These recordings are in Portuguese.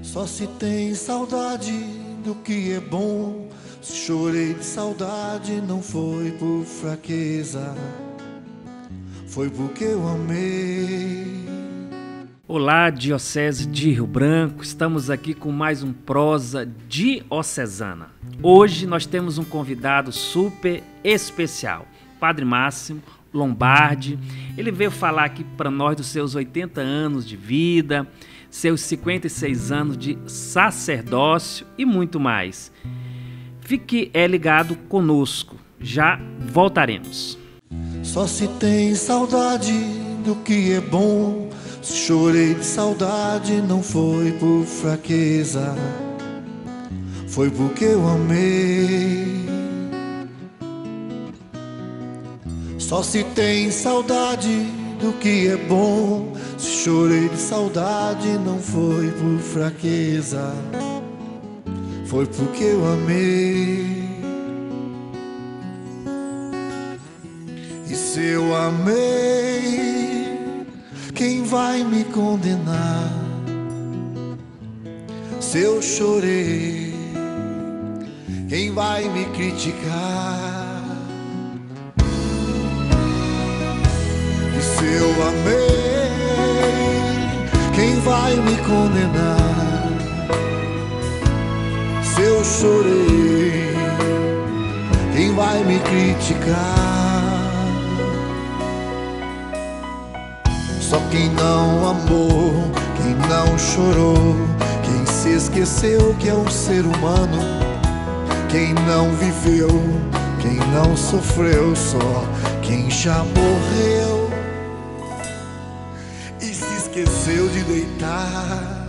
Só se tem saudade do que é bom. Se chorei de saudade, não foi por fraqueza, foi porque eu amei. Olá, Diocese de Rio Branco, estamos aqui com mais um Prosa Diocesana. Hoje nós temos um convidado super especial, Padre Máximo Lombardi. Ele veio falar aqui para nós dos seus 80 anos de vida, seus 56 anos de sacerdócio e muito mais. Fique ligado conosco, já voltaremos. Só se tem saudade do que é bom. Se chorei de saudade, não foi por fraqueza, foi porque eu amei. Só se tem saudade do que é bom. Se chorei de saudade, não foi por fraqueza, foi porque eu amei. E se eu amei, quem vai me condenar? Se eu chorei, quem vai me criticar? E se eu amei, quem vai me condenar? Se eu chorei, quem vai me criticar? Só quem não amou, quem não chorou, quem se esqueceu que é um ser humano, quem não viveu, quem não sofreu, só quem já morreu e se esqueceu de deitar.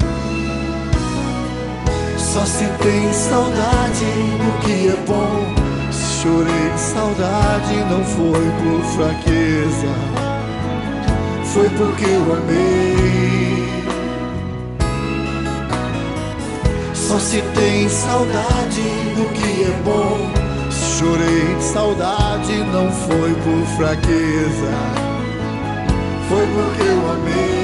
Só se tem saudade do que é bom. Se chorei de saudade, não foi por fraqueza, foi porque eu amei. Só se tem saudade do que é bom. Se chorei de saudade, não foi por fraqueza, foi porque eu amei.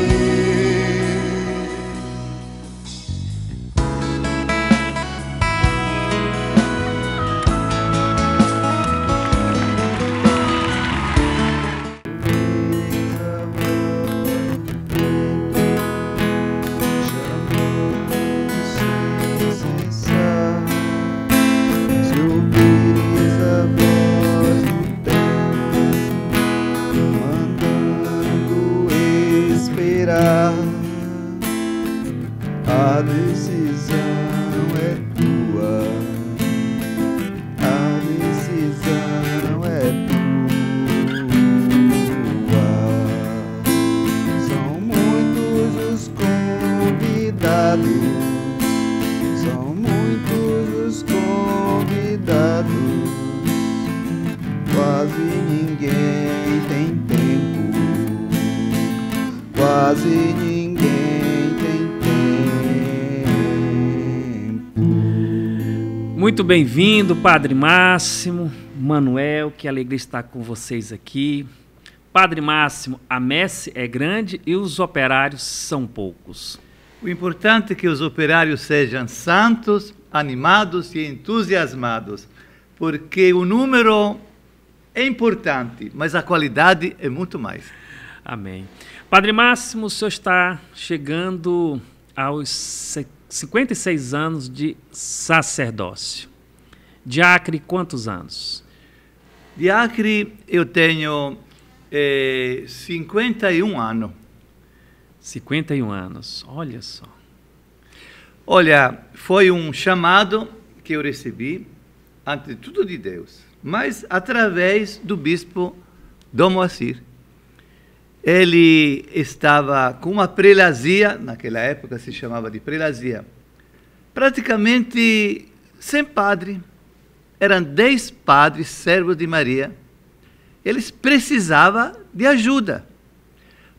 A decisão é tua, a decisão é tua. São muitos os convidados, são muitos os convidados. Quase ninguém tem tempo, quase ninguém. Muito bem-vindo, Padre Máximo, Manuel, que alegria estar com vocês aqui. Padre Máximo, a messe é grande e os operários são poucos. O importante é que os operários sejam santos, animados e entusiasmados, porque o número é importante, mas a qualidade é muito mais. Amém. Padre Máximo, o senhor está chegando aos 56 anos de sacerdócio. Diacre, quantos anos? Diacre, eu tenho 51 anos. 51 anos, olha só. Olha, foi um chamado que eu recebi, antes de tudo de Deus, mas através do bispo Dom Moacir. Ele estava com uma prelazia, naquela época se chamava de prelazia, praticamente sem padre. Eram 10 padres servos de Maria. Eles precisavam de ajuda,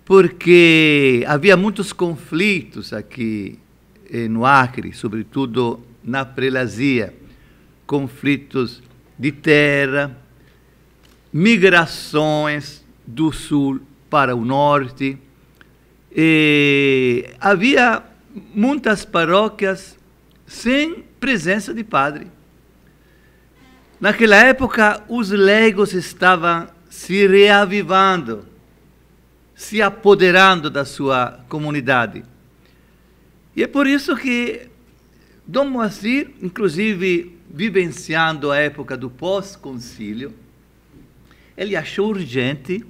porque havia muitos conflitos aqui no Acre, sobretudo na prelazia. Conflitos de terra, migrações do sul para o norte. E havia muitas paróquias sem presença de padre. Naquela época, os leigos estavam se reavivando, se apoderando da sua comunidade. E é por isso que Dom Moacir, inclusive vivenciando a época do pós-concílio, ele achou urgente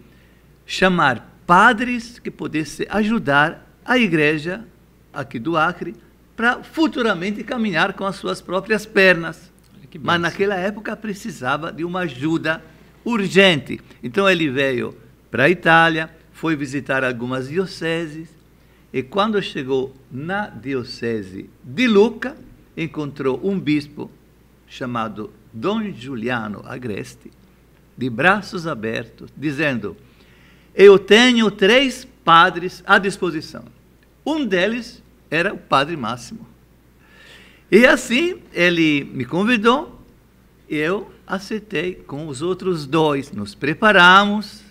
chamar padres que pudessem ajudar a igreja aqui do Acre para futuramente caminhar com as suas próprias pernas. Mas naquela época precisava de uma ajuda urgente. Então ele veio para a Itália, foi visitar algumas dioceses, e quando chegou na diocese de Lucca, encontrou um bispo chamado Dom Giuliano Agreste, de braços abertos, dizendo: eu tenho 3 padres à disposição. Um deles era o Padre Máximo. E assim ele me convidou, e eu aceitei com os outros 2. Nos preparamos,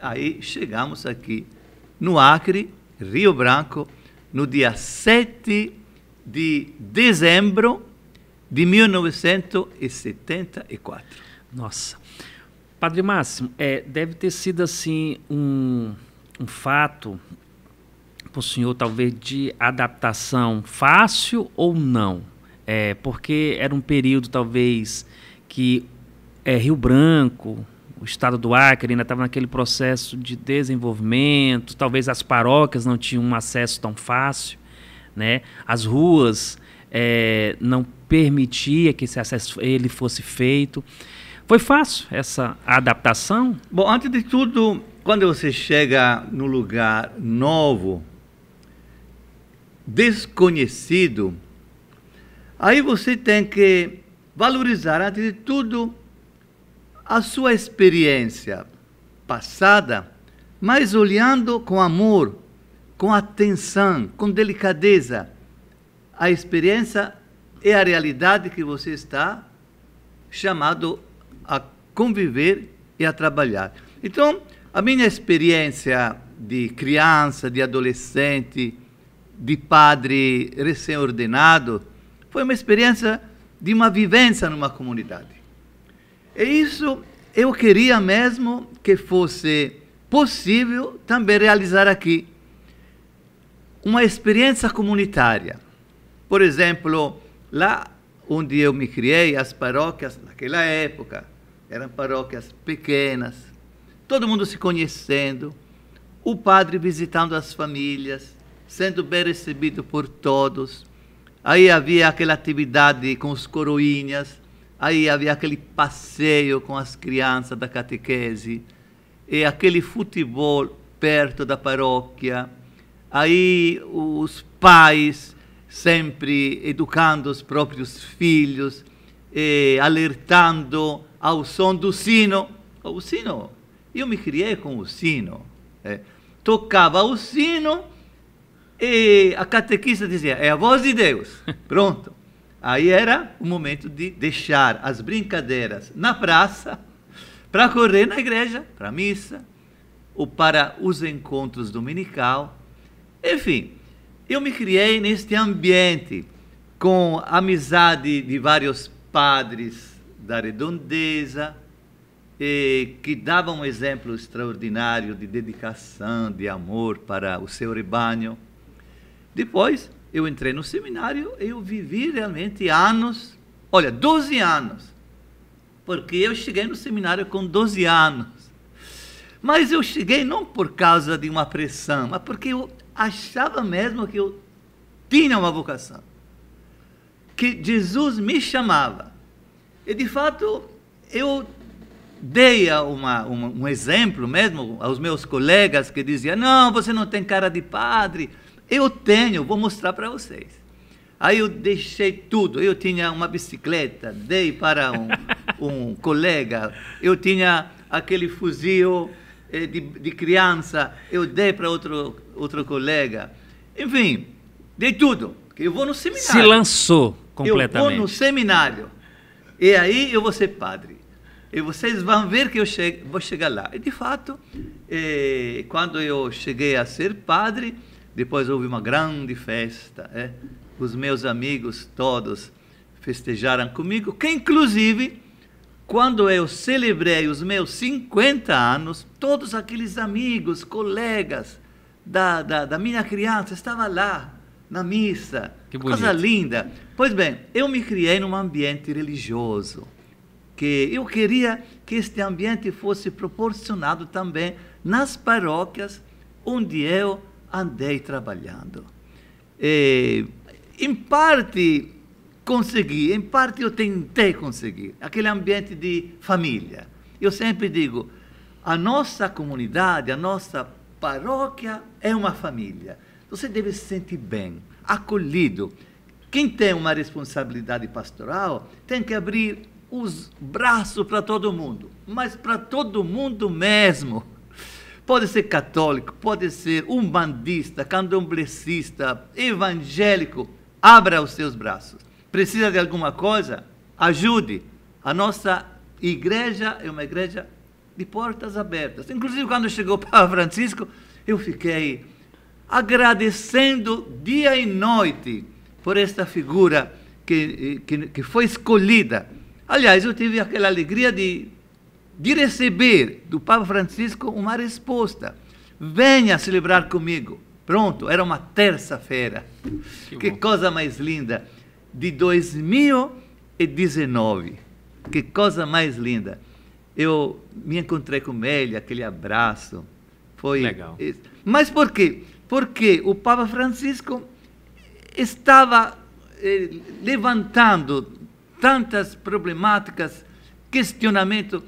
aí chegamos aqui no Acre, Rio Branco, no dia 7 de dezembro de 1974. Nossa. Padre Máximo, deve ter sido assim um fato para o senhor, talvez, de adaptação fácil ou não? Porque era um período, talvez, que Rio Branco, o estado do Acre, ainda estava naquele processo de desenvolvimento, talvez as paróquias não tinham um acesso tão fácil, né? As ruas não permitia que esse acesso ele fosse feito. Foi fácil essa adaptação? Bom, antes de tudo, quando você chega num lugar novo, desconhecido, aí você tem que valorizar, antes de tudo, a sua experiência passada, mas olhando com amor, com atenção, com delicadeza, a experiência e a realidade que você está chamado a conviver e a trabalhar. Então, a minha experiência de criança, de adolescente, de padre recém-ordenado, foi uma experiência de uma vivência numa comunidade. E isso eu queria mesmo que fosse possível também realizar aqui. Uma experiência comunitária. Por exemplo, lá onde eu me criei, as paróquias, naquela época, eram paróquias pequenas, todo mundo se conhecendo, o padre visitando as famílias, sendo bem recebido por todos. Aí havia aquela atividade com os coroinhas, aí havia aquele passeio com as crianças da catequese, e aquele futebol perto da paróquia. Aí os pais sempre educando os próprios filhos, alertando ao som do sino. O sino, eu me criei com o sino. Tocava o sino e a catequista dizia: é a voz de Deus. Pronto. Aí era o momento de deixar as brincadeiras na praça para correr na igreja, para a missa, ou para os encontros dominical. Enfim, eu me criei neste ambiente, com a amizade de vários padres da redondeza, que davam um exemplo extraordinário de dedicação, de amor para o seu rebanho. Depois, eu entrei no seminário e eu vivi realmente anos, 12 anos, porque eu cheguei no seminário com 12 anos. Mas eu cheguei não por causa de uma pressão, mas porque eu achava mesmo que eu tinha uma vocação, que Jesus me chamava. E, de fato, eu dei um exemplo mesmo aos meus colegas que diziam: não, você não tem cara de padre. Eu tenho, vou mostrar para vocês. Aí eu deixei tudo. Eu tinha uma bicicleta, dei para um colega. Eu tinha aquele fuzil de criança, eu dei para outro colega. Enfim, dei tudo. Eu vou no seminário. Se lançou completamente. Eu vou no seminário. E aí eu vou ser padre. E vocês vão ver que eu vou chegar lá. E, de fato, quando eu cheguei a ser padre, Depois houve uma grande festa. Os meus amigos todos festejaram comigo, que inclusive, quando eu celebrei os meus 50 anos, todos aqueles amigos, colegas da minha criança estavam lá, na missa. Que bonito. Coisa linda. Pois bem, eu me criei num ambiente religioso, que eu queria que este ambiente fosse proporcionado também nas paróquias onde eu andei trabalhando. Em parte consegui, em parte eu tentei conseguir, aquele ambiente de família. Eu sempre digo, a nossa comunidade, a nossa paróquia é uma família. Você deve se sentir bem, acolhido. Quem tem uma responsabilidade pastoral tem que abrir os braços para todo mundo, mas para todo mundo mesmo. Pode ser católico, pode ser umbandista, candomblessista, evangélico, abra os seus braços. Precisa de alguma coisa? Ajude. A nossa igreja é uma igreja de portas abertas. Inclusive, quando chegou o Papa Francisco, eu fiquei agradecendo dia e noite por esta figura que foi escolhida. Aliás, eu tive aquela alegria de receber do Papa Francisco uma resposta. Venha celebrar comigo. Pronto, era uma terça-feira. Que coisa mais linda. De 2019. Que coisa mais linda. Eu me encontrei com ele, aquele abraço. Foi legal. Mas por quê? Porque o Papa Francisco estava levantando tantas problemáticas, questionamentos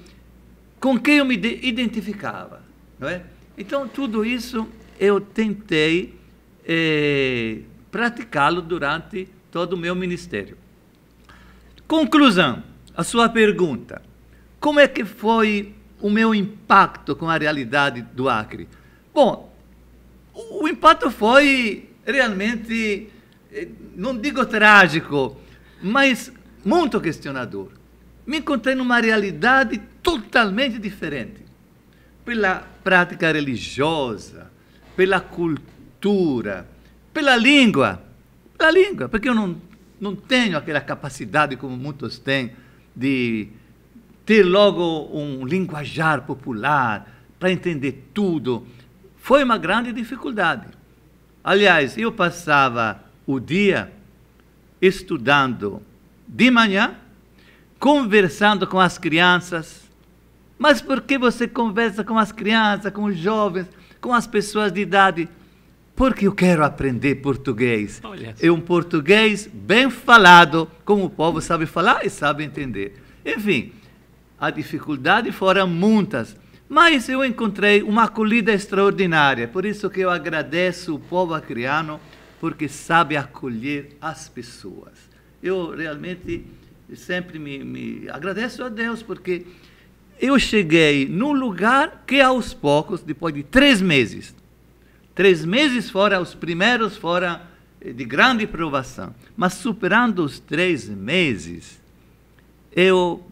com quem eu me identificava, não é? Então, tudo isso eu tentei praticá-lo durante todo o meu ministério. Conclusão, a sua pergunta. Como é que foi o meu impacto com a realidade do Acre? Bom, o impacto foi realmente, não digo trágico, mas muito questionador. Me encontrei numa realidade totalmente diferente. Pela prática religiosa, pela cultura, pela língua, porque eu não tenho aquela capacidade como muitos têm de ter logo um linguajar popular para entender tudo. Foi uma grande dificuldade. Aliás, eu passava o dia estudando de manhã, conversando com as crianças. Mas por que você conversa com as crianças, com os jovens, com as pessoas de idade? Porque eu quero aprender português. É um português bem falado, como o povo sabe falar e sabe entender. Enfim, a dificuldade foram muitas, mas eu encontrei uma acolhida extraordinária. Por isso que eu agradeço o povo acreano, porque sabe acolher as pessoas. Eu realmente sempre me agradeço a Deus, porque eu cheguei num lugar que aos poucos, depois de 3 meses foram, os primeiros foram de grande provação, mas superando os 3 meses, eu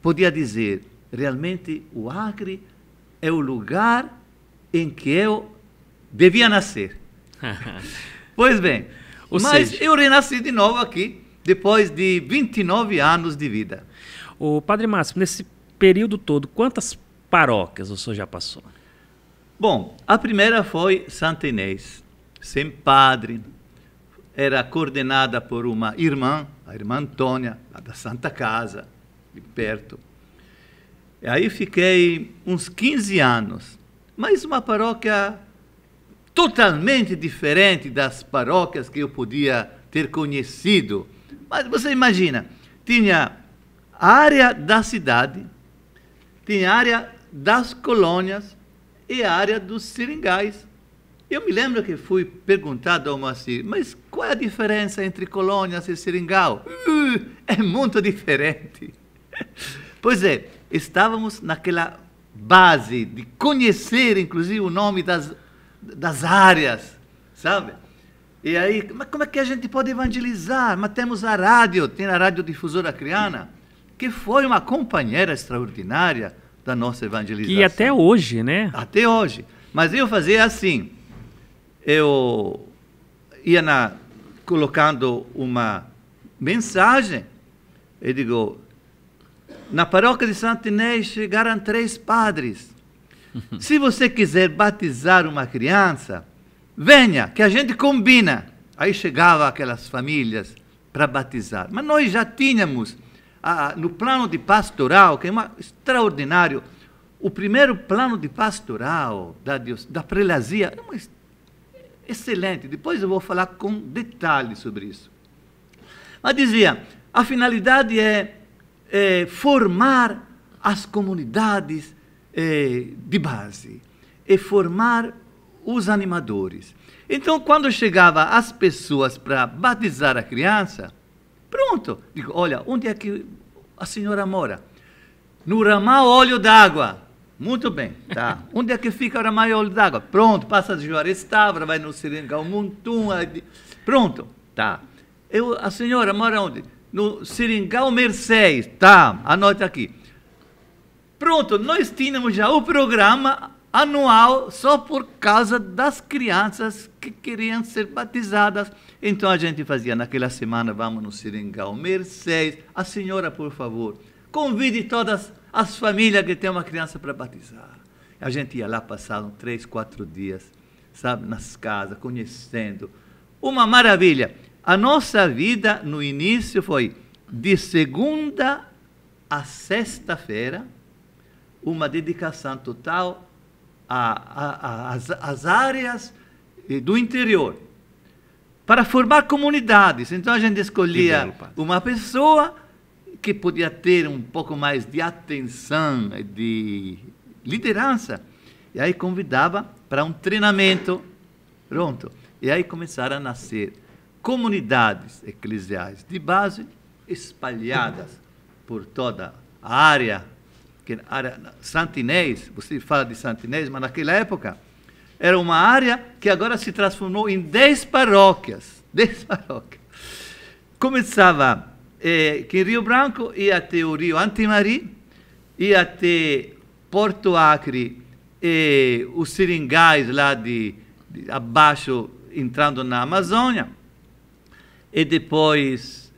podia dizer, realmente o Acre é o lugar em que eu devia nascer. Pois bem, mas eu renasci de novo aqui, depois de 29 anos de vida. O Padre Márcio, nesse período todo, quantas paróquias o senhor já passou? Bom, a primeira foi Santa Inês, sem padre, era coordenada por uma irmã, a irmã Antônia, lá da Santa Casa, de perto. E aí fiquei uns 15 anos, mas uma paróquia totalmente diferente das paróquias que eu podia ter conhecido. Mas você imagina, tinha a área da cidade, tinha a área das colônias e a área dos seringais. Eu me lembro que fui perguntado ao Moacir, mas qual é a diferença entre colônias e seringal? É muito diferente. Pois é, estávamos naquela base de conhecer, inclusive, o nome das áreas, sabe? E aí, mas como é que a gente pode evangelizar? Mas temos a rádio, tem a Radiodifusora Acreana, que foi uma companheira extraordinária da nossa evangelização. E até hoje, né? Até hoje. Mas eu fazia assim, eu ia colocando uma mensagem, e digo, na paróquia de Santo Inês chegaram 3 padres. Se você quiser batizar uma criança, venha, que a gente combina. Aí chegava aquelas famílias para batizar. Mas nós já tínhamos, no plano de pastoral, que é extraordinário, o primeiro plano de pastoral da prelazia, é excelente. Depois eu vou falar com detalhes sobre isso. Mas dizia, a finalidade é formar as comunidades de base, é formar os animadores. Então, quando chegava as pessoas para batizar a criança, pronto, digo, olha, onde é que a senhora mora? No ramal Olho d'Água. Muito bem, tá. Onde é que fica o ramal Olho d'Água? Pronto, passa de Juarez Távora, vai no Seringal Muntum, pronto, tá. A senhora mora onde? No Seringal Mercês, tá, anote aqui. Pronto, nós tínhamos já o programa anual só por causa das crianças que queriam ser batizadas. Então a gente fazia, naquela semana, vamos no Seringal Mercês. A senhora, por favor, convide todas as famílias que têm uma criança para batizar. A gente ia lá, passavam 3, 4 dias, sabe, nas casas, conhecendo. Uma maravilha. A nossa vida, no início, foi de segunda a sexta-feira, uma dedicação total às áreas do interior, para formar comunidades. Então a gente escolhia uma pessoa que podia ter um pouco mais de atenção, de liderança, e aí convidava para um treinamento, pronto. E aí começaram a nascer comunidades eclesiais de base espalhadas por toda a área, Santo Inês, você fala de Santo Inês, mas naquela época era uma área que agora se transformou em 10 paróquias. 10 paróquias. Começava que em Rio Branco, ia até o Rio Antimari, ia até Porto Acre, e os seringais lá de abaixo, entrando na Amazônia, e depois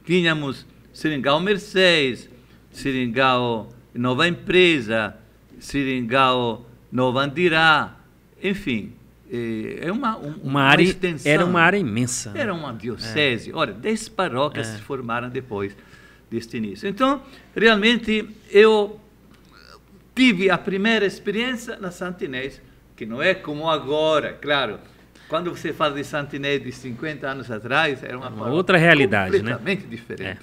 tínhamos Seringal Mercês, Seringal Nova Empresa, Seringal Nova Andirá, enfim, é uma área extensão. Era uma área imensa. Era uma diocese. Olha, 10 paróquias se formaram depois deste início. Então, realmente, eu tive a primeira experiência na Santo Inês, que não é como agora, claro. Quando você fala de Santo Inês de 50 anos atrás, era uma outra realidade, completamente diferente.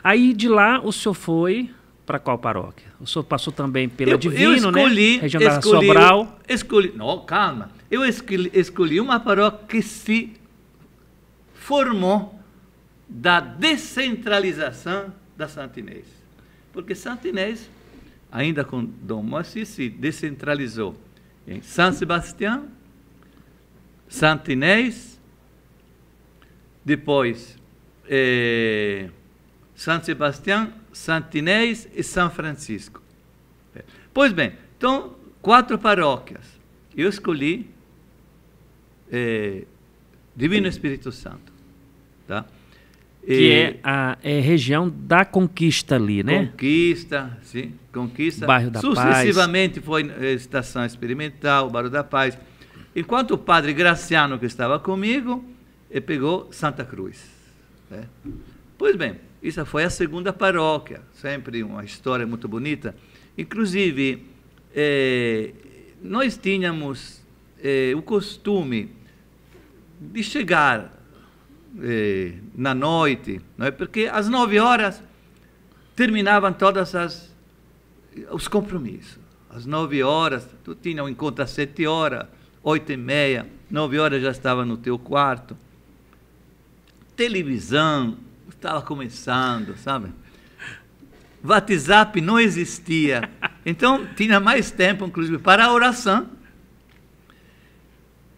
Aí, de lá, o senhor foi para qual paróquia? O senhor passou também pela Divino, né? Região da Sobral. Não, calma. Eu escolhi uma paróquia que se formou da descentralização da Santo Inês. Porque Santo Inês, ainda com Dom Moacir, se descentralizou em São Sebastião, Santo Inês, depois São Sebastião, Santo Inês e São Francisco. Pois bem, então, 4 paróquias. Eu escolhi Divino Espírito Santo. Tá? Que é a região da Conquista ali, né? Conquista, sim. Conquista. Bairro da Paz. Sucessivamente foi Estação Experimental, Bairro da Paz. Enquanto o padre Graciano, que estava comigo, pegou Santa Cruz. Né? Pois bem, essa foi a segunda paróquia. Sempre uma história muito bonita. Inclusive, nós tínhamos o costume de chegar na noite, não é? Porque às 9 horas terminavam todos os compromissos. Às 9 horas, tu tinha um encontro às 7 horas, 8h30, 9 horas já estava no teu quarto. Televisão estava começando, sabe? WhatsApp não existia. Então, tinha mais tempo, inclusive, para a oração.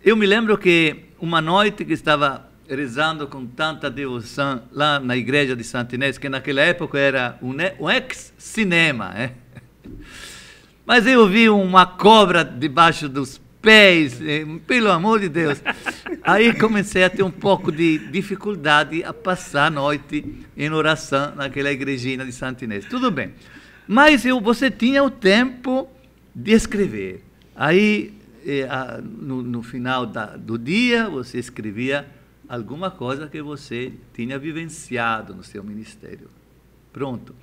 Eu me lembro que uma noite que estava rezando com tanta devoção lá na igreja de Santo Inês, que naquela época era um ex-cinema, Mas eu vi uma cobra debaixo dos pés, pelo amor de Deus. Aí comecei a ter um pouco de dificuldade a passar a noite em oração naquela igrejinha de Santa Inês. Tudo bem. Mas você tinha o tempo de escrever. Aí, no final do dia, você escrevia alguma coisa que você tinha vivenciado no seu ministério. Pronto.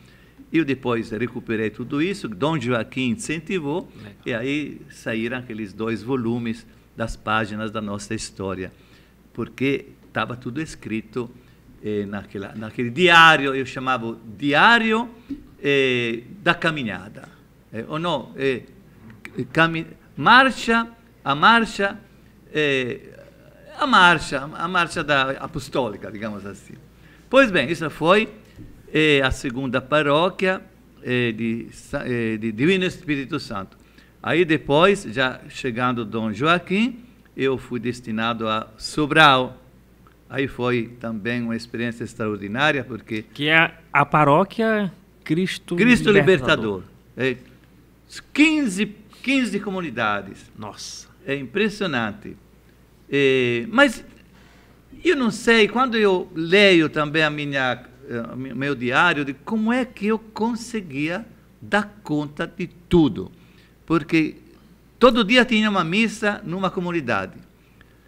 Eu depois recuperei tudo isso, Dom Joaquim incentivou, e aí saíram aqueles 2 volumes das páginas da nossa história, porque estava tudo escrito naquele diário, eu chamava Diário da Caminhada. Ou não, a marcha apostólica, digamos assim. Pois bem, isso foi a segunda paróquia de Divino Espírito Santo. Aí depois, já chegando Dom Joaquim, eu fui destinado a Sobral. Aí foi também uma experiência extraordinária, porque... Que é a paróquia Cristo Libertador. 15 comunidades. Nossa. É impressionante. Mas eu não sei, quando eu leio também meu diário, de como é que eu conseguia dar conta de tudo. Porque todo dia tinha uma missa numa comunidade.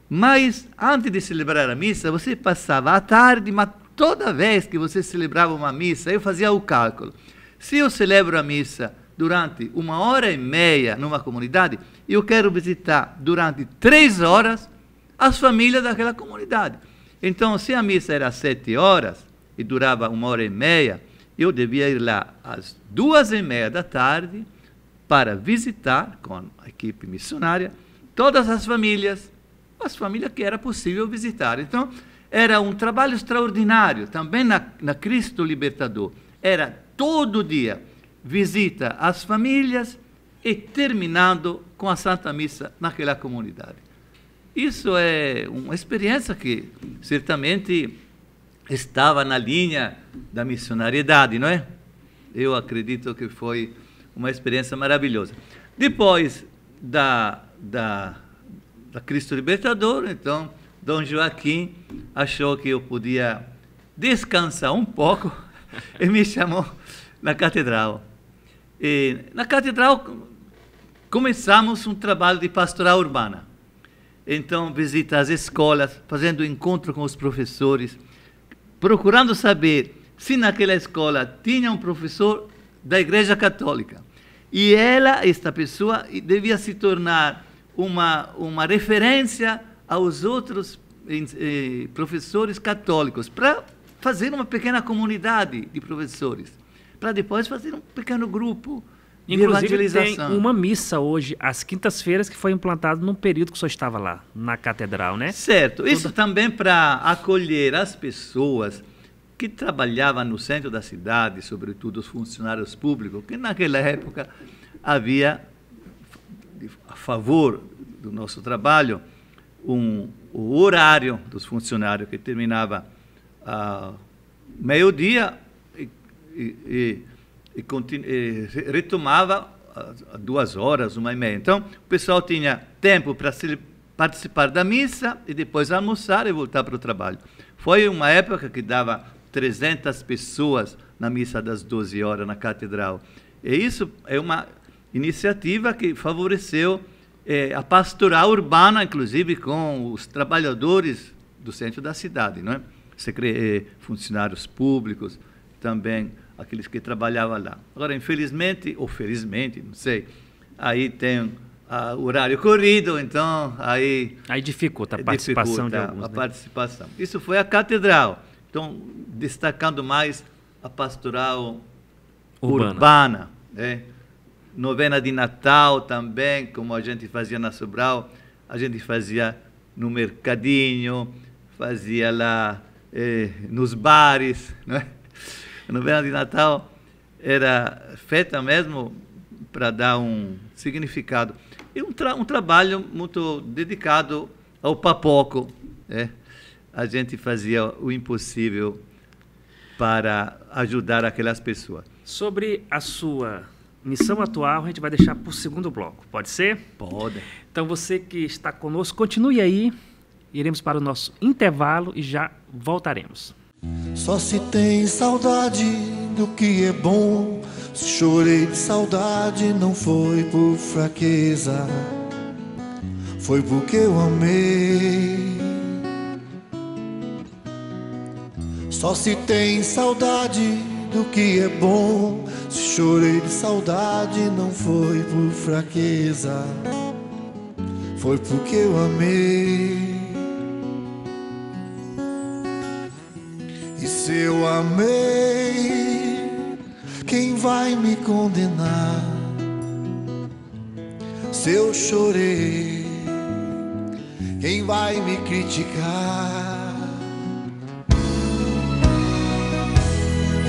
Mas, antes de celebrar a missa, você passava a tarde, mas toda vez que você celebrava uma missa, eu fazia o cálculo. Se eu celebro a missa durante 1h30 numa comunidade, eu quero visitar durante 3 horas as famílias daquela comunidade. Então, se a missa era 7 horas e durava 1h30, eu devia ir lá às 2h30 da tarde para visitar, com a equipe missionária, todas as famílias que era possível visitar. Então, era um trabalho extraordinário, também na Cristo Libertador. Era todo dia visita às famílias e terminando com a Santa Missa naquela comunidade. Isso é uma experiência que certamente estava na linha da missionariedade, não é? Eu acredito que foi uma experiência maravilhosa. Depois da Cristo Libertador, então, Dom Joaquim achou que eu podia descansar um pouco e me chamou na catedral. E na catedral começamos um trabalho de pastoral urbana. Então, visita às escolas, fazendo encontro com os professores, procurando saber se naquela escola tinha um professor da Igreja Católica. E esta pessoa, devia se tornar uma referência aos outros professores católicos, para fazer uma pequena comunidade de professores, para depois fazer um pequeno grupo de evangelização. Tem uma missa hoje, às quintas-feiras, que foi implantada no período que o senhor estava lá, na catedral, né? Certo. Isso também para acolher as pessoas que trabalhavam no centro da cidade, sobretudo os funcionários públicos, que naquela época havia, a favor do nosso trabalho, o horário dos funcionários que terminava meio-dia e retomava a 2 horas, 1h30. Então, o pessoal tinha tempo para participar da missa e depois almoçar e voltar para o trabalho. Foi uma época que dava 300 pessoas na missa das 12 horas na catedral. E isso é uma iniciativa que favoreceu a pastoral urbana, inclusive com os trabalhadores do centro da cidade, não é? Funcionários públicos, também aqueles que trabalhavam lá. Agora, infelizmente, ou felizmente, não sei, aí tem o horário corrido, então aí dificulta a participação de alguns, a participação. Isso foi a catedral. Então, destacando mais a pastoral urbana, né? Novena de Natal também, como a gente fazia na Sobral, a gente fazia no mercadinho, fazia lá nos bares, né? A novena de Natal era feita mesmo para dar um significado. E um trabalho muito dedicado ao papoco, né? A gente fazia o impossível para ajudar aquelas pessoas. Sobre a sua missão atual a gente vai deixar para o segundo bloco, pode ser? Pode. Então você que está conosco, continue aí, iremos para o nosso intervalo e já voltaremos. Só se tem saudade do que é bom. Se chorei de saudade não foi por fraqueza, foi porque eu amei. Só se tem saudade do que é bom. Se chorei de saudade não foi por fraqueza, foi porque eu amei. E se eu amei, quem vai me condenar? Se eu chorei, quem vai me criticar?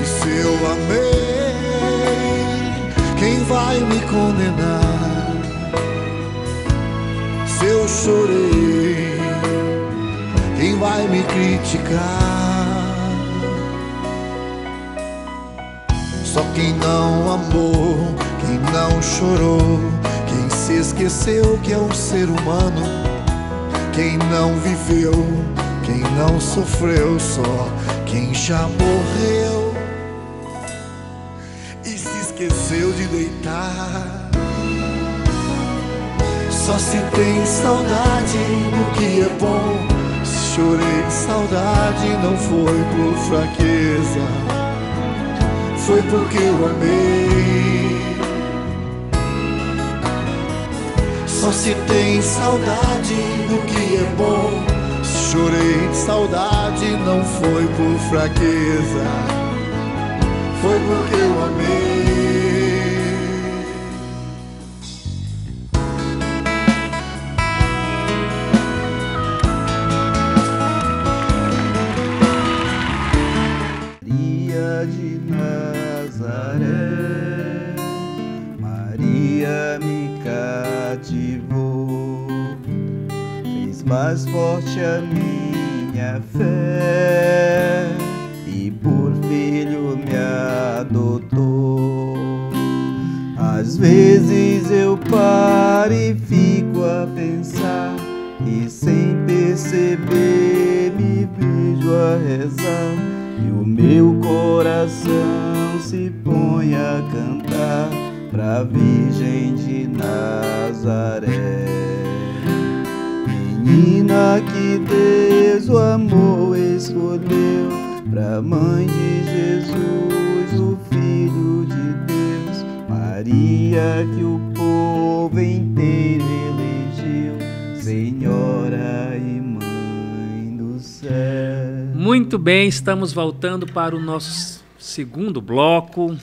E se eu amei, quem vai me condenar? Se eu chorei, quem vai me criticar? Só quem não amou, quem não chorou, quem se esqueceu que é um ser humano, quem não viveu, quem não sofreu, só quem já morreu e se esqueceu de deitar. Só se tem saudade do que é bom. Se chorei de saudade não foi por fraqueza, foi porque eu amei. Só se tem saudade do que é bom. Se chorei de saudade não foi por fraqueza, foi porque eu amei. Maria de Nazaré, Maria me cativou, fez mais forte a minha fé e por filho me adotou. Às vezes eu paro e fico a pensar, e sem perceber me vejo a rezar, e o meu coração se põe a cantar pra Virgem de Nazaré. Menina que Deus o amor escolheu, pra Mãe de Jesus, o Filho de Deus. Maria que o povo inteiro elegeu, Senhora e Mãe do céu. Muito bem, estamos voltando para o nosso segundo bloco,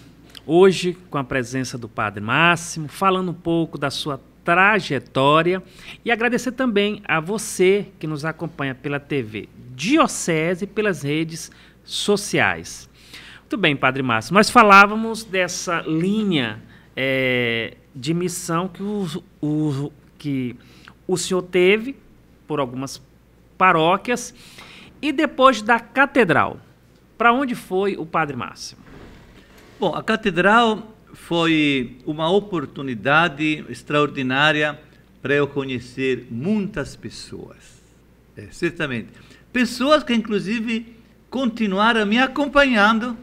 hoje com a presença do Padre Máximo, falando um pouco da sua trajetória e agradecer também a você que nos acompanha pela TV Diocese e pelas redes sociais. Muito bem, Padre Máximo, nós falávamos dessa linha de missão que o senhor teve por algumas paróquias. E depois da catedral, para onde foi o Padre Máximo? Bom, a catedral foi uma oportunidade extraordinária para eu conhecer muitas pessoas. Certamente. Pessoas que, inclusive, continuaram me acompanhando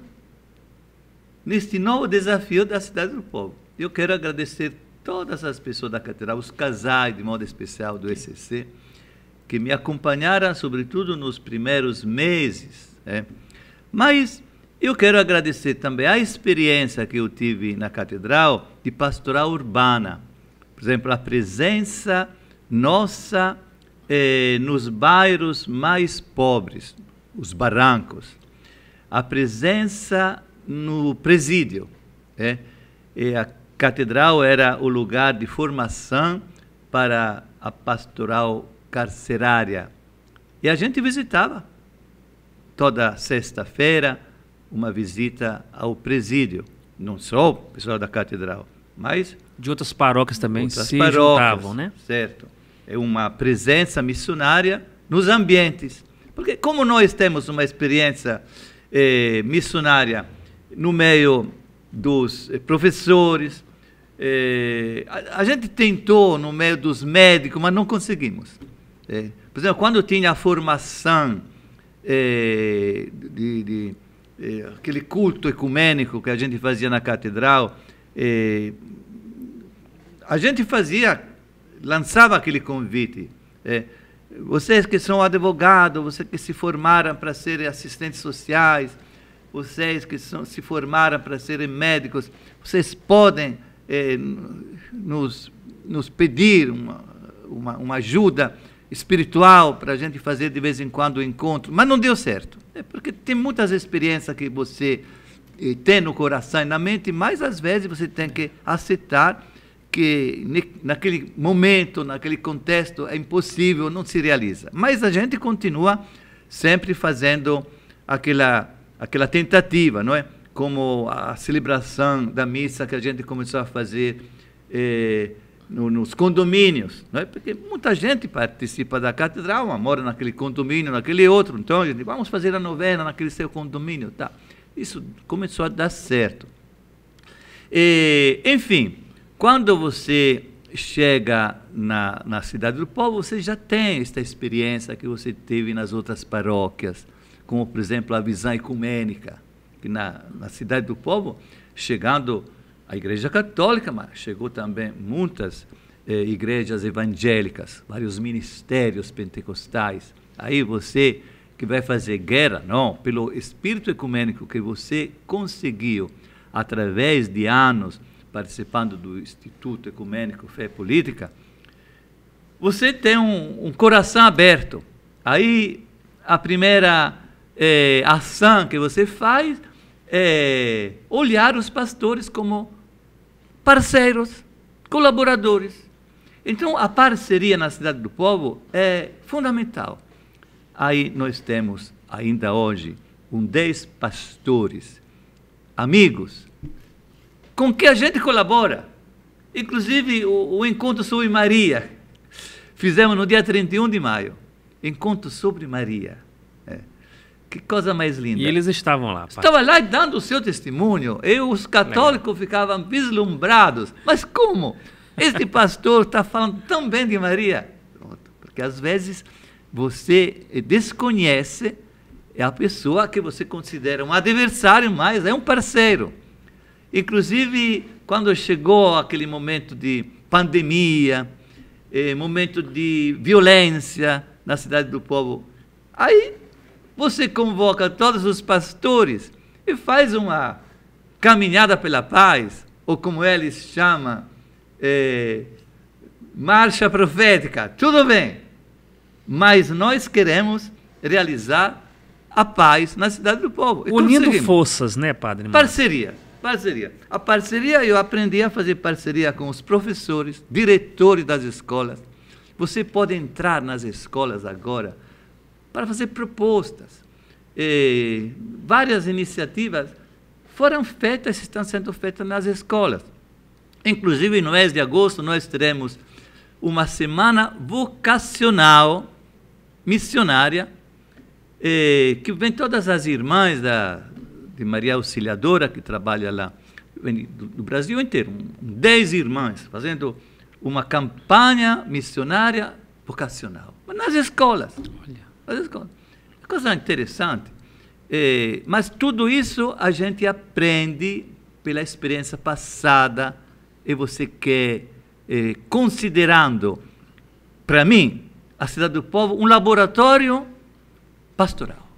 neste novo desafio da Cidade do Povo. Eu quero agradecer todas as pessoas da catedral, os casais, de modo especial, do ECC, que me acompanharam, sobretudo nos primeiros meses. Mas eu quero agradecer também a experiência que eu tive na catedral de pastoral urbana. Por exemplo, a presença nossa nos bairros mais pobres, os barrancos. A presença no presídio. E a catedral era o lugar de formação para a pastoral carcerária. E a gente visitava toda sexta-feira uma visita ao presídio. Não só o pessoal da catedral, mas de outras paróquias também se paróquias, juntavam, né? Certo. É uma presença missionária nos ambientes. Porque como nós temos uma experiência missionária no meio dos professores, A gente tentou no meio dos médicos, mas não conseguimos. Por exemplo, quando tinha a formação aquele culto ecumênico que a gente fazia na catedral, a gente lançava aquele convite. Vocês que são advogados, vocês que se formaram para serem assistentes sociais, vocês que se formaram para serem médicos, vocês podem nos pedir uma ajuda espiritual para a gente fazer de vez em quando o encontro. Mas não deu certo. Porque tem muitas experiências que você tem no coração e na mente, mas às vezes você tem que aceitar que naquele momento, naquele contexto, é impossível, não se realiza. Mas a gente continua sempre fazendo aquela tentativa, não é? Como a celebração da missa que a gente começou a fazer nos condomínios, não é? Porque muita gente participa da catedral, mora naquele condomínio, naquele outro, então a gente, vamos fazer a novena naquele seu condomínio, tá? Isso começou a dar certo. Enfim, quando você chega na Cidade do Povo, você já tem esta experiência que você teve nas outras paróquias, como, por exemplo, a visão ecumênica, que na Cidade do Povo, chegando a Igreja Católica, mas chegou também muitas igrejas evangélicas, vários ministérios pentecostais. Aí você que vai fazer guerra, não, pelo espírito ecumênico que você conseguiu através de anos participando do Instituto Ecumênico Fé e Política, você tem um coração aberto. Aí a primeira ação que você faz é olhar os pastores como parceiros, colaboradores. Então, a parceria na Cidade do Povo é fundamental. Aí nós temos, ainda hoje, 10 pastores, amigos, com que a gente colabora. Inclusive, o encontro sobre Maria, fizemos no dia 31 de maio, encontro sobre Maria. Que coisa mais linda. E eles estavam lá. Estavam lá dando o seu testemunho, e os católicos ficavam vislumbrados. Mas como? Este pastor está falando tão bem de Maria? Porque às vezes você desconhece a pessoa que você considera um adversário, mas é um parceiro. Inclusive, quando chegou aquele momento de pandemia, momento de violência na Cidade do Povo, aí você convoca todos os pastores e faz uma caminhada pela paz, ou como eles chamam, marcha profética. Tudo bem, mas nós queremos realizar a paz na Cidade do Povo. Unindo forças, né, Padre? Parceria. A parceria, eu aprendi a fazer parceria com os professores, diretores das escolas. Você pode entrar nas escolas agora para fazer propostas. Várias iniciativas foram feitas, estão sendo feitas nas escolas. Inclusive, no mês de agosto, nós teremos uma semana vocacional missionária, que vem todas as irmãs de Maria Auxiliadora, que trabalha lá do Brasil inteiro, 10 irmãs, fazendo uma campanha missionária vocacional, mas nas escolas. Olha, coisa interessante. Mas tudo isso a gente aprende pela experiência passada, e você quer, considerando, para mim, a Cidade do Povo, um laboratório pastoral.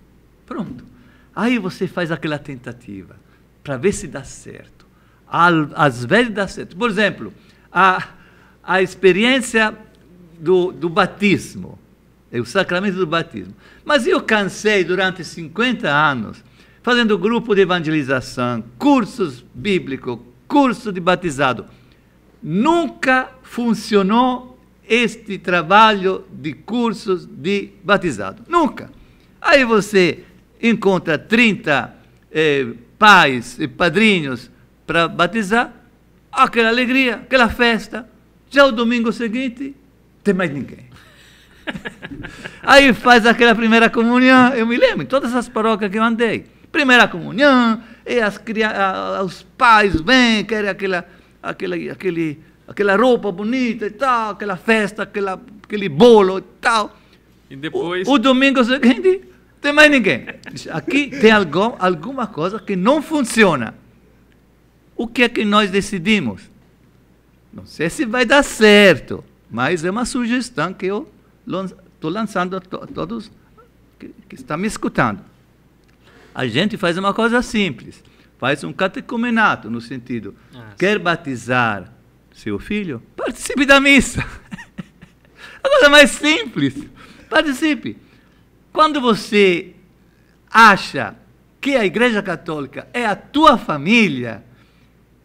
Pronto. Aí você faz aquela tentativa para ver se dá certo. Às vezes dá certo. Por exemplo, a experiência do batismo, o sacramento do batismo. Mas eu cansei durante 50 anos, fazendo grupo de evangelização, cursos bíblicos, curso de batizado. Nunca funcionou este trabalho de cursos de batizado. Nunca. Aí você encontra 30 pais e padrinhos para batizar, aquela alegria, aquela festa. Já o domingo seguinte, tem mais ninguém. Aí faz aquela primeira comunhão, eu me lembro, em todas as paróquias que eu andei, primeira comunhão, e os pais vêm, querem aquela roupa bonita e tal, aquela festa, aquele bolo e tal. E depois... O domingo seguinte, tem mais ninguém. Aqui tem alguma coisa que não funciona. O que é que nós decidimos? Não sei se vai dar certo, mas é uma sugestão que eu estou lançando a todos que estão me escutando. A gente faz uma coisa simples. Faz um catecumenato, no sentido, quer batizar seu filho? Participe da missa. A coisa mais simples. Participe. Quando você acha que a Igreja Católica é a tua família,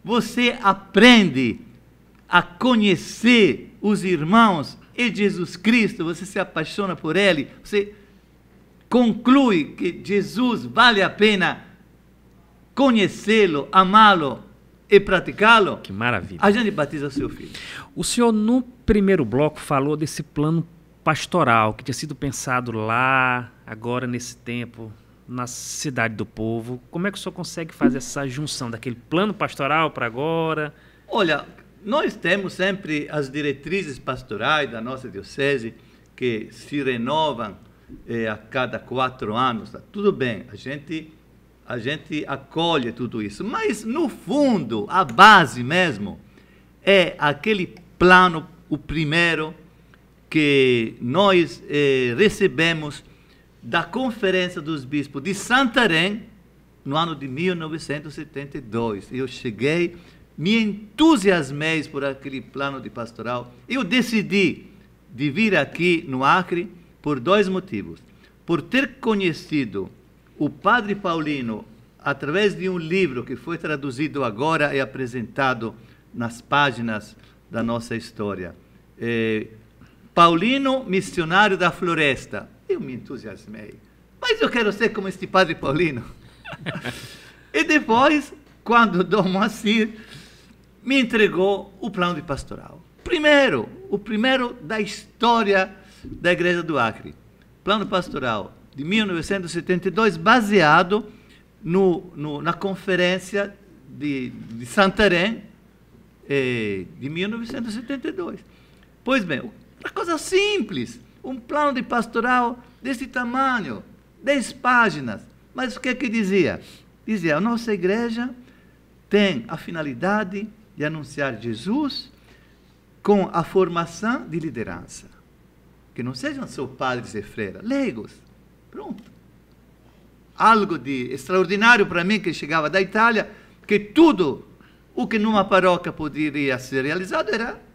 você aprende a conhecer os irmãos e Jesus Cristo, você se apaixona por Ele, você conclui que Jesus vale a pena conhecê-lo, amá-lo e praticá-lo. Que maravilha. A gente batiza seu filho. O senhor, no primeiro bloco, falou desse plano pastoral que tinha sido pensado lá, agora nesse tempo, na Cidade do Povo. Como é que o senhor consegue fazer essa junção daquele plano pastoral para agora? Olha, nós temos sempre as diretrizes pastorais da nossa diocese que se renovam a cada 4 anos. Tá? Tudo bem, a gente acolhe tudo isso, mas no fundo, a base mesmo é aquele plano, o primeiro, que nós recebemos da Conferência dos Bispos de Santarém, no ano de 1972. Eu cheguei, me entusiasmei por aquele plano de pastoral. Eu decidi de vir aqui no Acre por 2 motivos. Por ter conhecido o Padre Paulino através de um livro que foi traduzido agora e apresentado nas páginas da nossa história. Paulino, missionário da floresta. Eu me entusiasmei. Mas eu quero ser como este Padre Paulino. E depois, quando Dom Moacir me entregou o plano de pastoral. O primeiro da história da Igreja do Acre. Plano pastoral de 1972, baseado na Conferência de Santarém de 1972. Pois bem, uma coisa simples, um plano de pastoral desse tamanho, 10 páginas. Mas o que é que dizia? Dizia, a nossa igreja tem a finalidade de anunciar Jesus com a formação de liderança. Que não sejam só padres e freiras, leigos. Pronto. Algo de extraordinário para mim, que chegava da Itália, que tudo o que numa paróquia poderia ser realizado